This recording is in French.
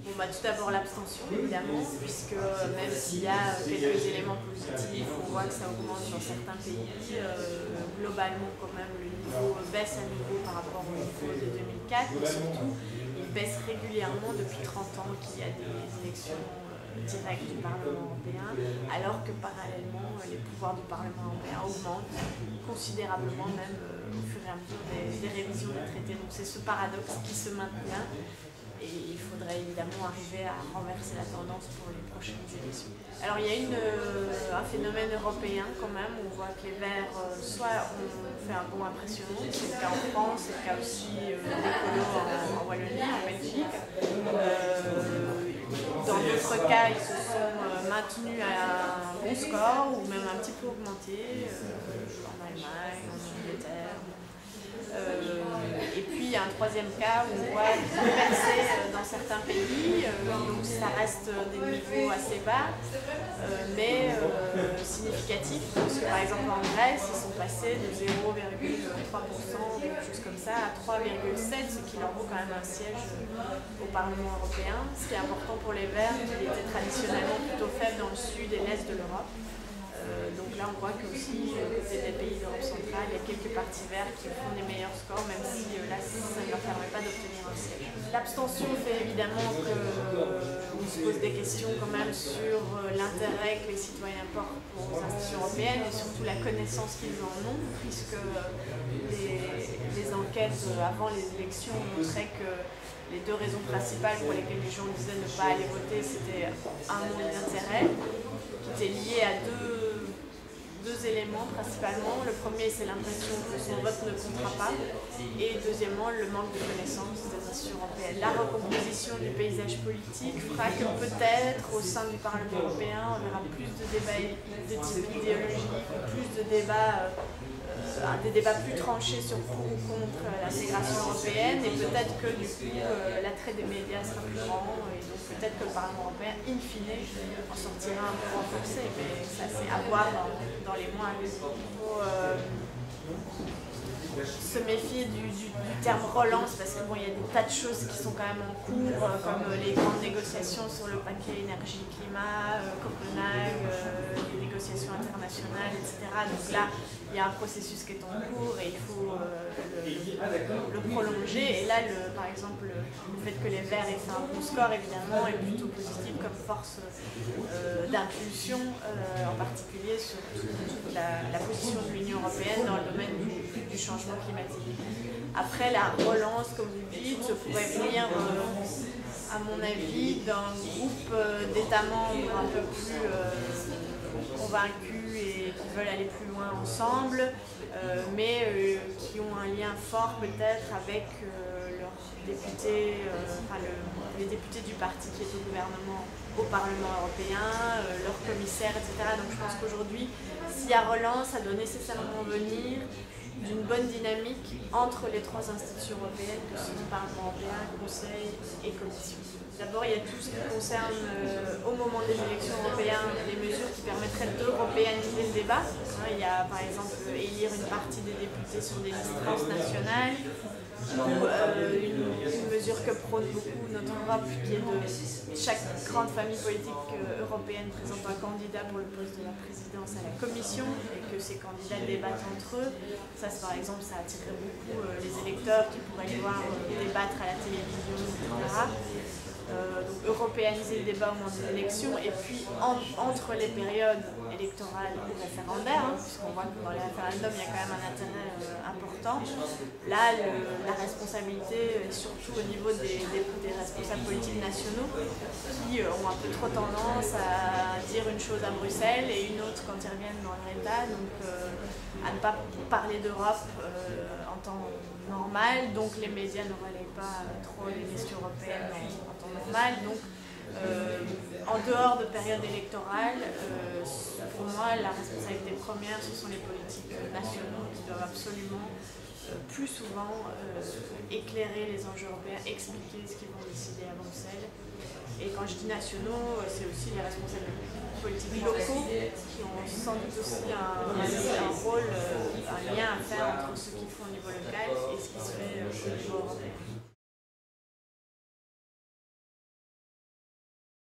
Bon, bah, tout d'abord l'abstention, évidemment, puisque même s'il y a quelques éléments positifs, on voit que ça augmente dans certains pays. Globalement, quand même, le niveau baisse à nouveau par rapport au niveau de 2004, mais surtout, il baisse régulièrement depuis 30 ans qu'il y a des élections directes du Parlement européen, alors que parallèlement, les pouvoirs du Parlement européen augmentent considérablement, même au fur et à mesure des révisions des traités. Donc c'est ce paradoxe qui se maintient. Et il faudrait évidemment arriver à renverser la tendance pour les prochaines élections. Alors il y a un phénomène européen quand même, où on voit que les Verts soit ont fait un bond impressionnant, c'est le cas en France, c'est le cas aussi des colos en Wallonie, en Belgique. Dans d'autres cas, ils se sont maintenus à un bon score, ou même un petit peu augmenté, en Allemagne, en Angleterre. Et puis il y a un troisième cas où on voit percer dans certains pays, donc ça reste des niveaux assez bas, mais significatifs, parce que par exemple en Grèce, ils sont passés de 0,3%, quelque chose comme ça, à 3,7%, ce qui leur vaut quand même un siège au Parlement européen. Ce qui est important pour les Verts, qui étaient traditionnellement plutôt faibles dans le sud et l'est de l'Europe. Donc là, on voit que aussi, côté des pays d'Europe centrale, il y a quelques partis verts qui font des meilleurs scores, même si là, ça ne leur permet pas d'obtenir un siège. L'abstention fait évidemment qu'on se pose des questions quand même sur l'intérêt que les citoyens portent aux institutions européennes et surtout la connaissance qu'ils en ont, puisque les enquêtes avant les élections montraient que les deux raisons principales pour lesquelles les gens disaient ne pas aller voter, c'était un manque d'intérêt, qui était lié à deux éléments principalement. Le premier, c'est l'impression que son vote ne comptera pas, et deuxièmement, le manque de connaissance des institutions européennes. La recomposition du paysage politique fera que peut-être au sein du Parlement européen, on verra plus de débats de type idéologique, plus de débats des débats plus tranchés sur pour ou contre l'intégration européenne, et peut-être que du coup l'attrait des médias sera plus grand, et donc peut-être que le Parlement européen, in fine, en sortira un peu renforcé, mais ça c'est à voir dans les mois à venir. Il faut se méfier du terme relance, parce que bon, il y a des tas de choses qui sont quand même en cours, comme les grandes négociations sur le paquet énergie-climat, Copenhague, les négociations internationales, etc. Donc là, il y a un processus qui est en cours et il faut le prolonger. Et là, par exemple, le fait que les Verts aient fait un bon score, évidemment, est plutôt positif comme force d'impulsion, en particulier sur toute la position de l'Union européenne dans le domaine du changement climatique. Après, la relance, comme vous dites, pourrait venir, à mon avis, d'un groupe d'États membres un peu plus convaincus et qui veulent aller plus loin ensemble, mais qui ont un lien fort peut-être avec leurs députés, les députés du parti qui est au gouvernement, au Parlement européen, leurs commissaires, etc. Donc je pense qu'aujourd'hui, s'il y a relance, ça doit nécessairement venir d'une bonne dynamique entre les trois institutions européennes que sont le Parlement européen, Conseil et Commission. D'abord, il y a tout ce qui concerne, au moment des élections européennes, les mesures qui permettraient d'européaniser le débat. Il y a par exemple élire une partie des députés sur des listes transnationales, ou une mesure que prône beaucoup notre Europe, qui est de chaque grande famille politique européenne présente un candidat pour le poste de la présidence à la Commission, et que ces candidats débattent entre eux. Ça, par exemple, ça attirerait beaucoup les électeurs qui pourraient les voir débattre à la télévision, etc. Donc européaniser le débat au moment des élections, et puis entre les périodes électorales ou référendaires, puisqu'on voit que dans les référendums il y a quand même un intérêt important. Là, la responsabilité est surtout au niveau des responsables politiques nationaux, qui ont un peu trop tendance à dire une chose à Bruxelles et une autre quand ils reviennent dans leur État, donc à ne pas parler d'Europe en temps normal, donc les médias ne relaient pas trop les questions européennes en temps normal. Donc en dehors de période électorale, pour moi la responsabilité première, ce sont les politiques nationaux qui doivent absolument plus souvent éclairer les enjeux européens, expliquer ce qu'ils vont décider à Bruxelles. Et quand je dis nationaux, c'est aussi les responsables politiques locaux qui ont sans doute aussi un rôle, un lien à faire entre ce qu'ils font au niveau local et ce qui se fait au niveau européen.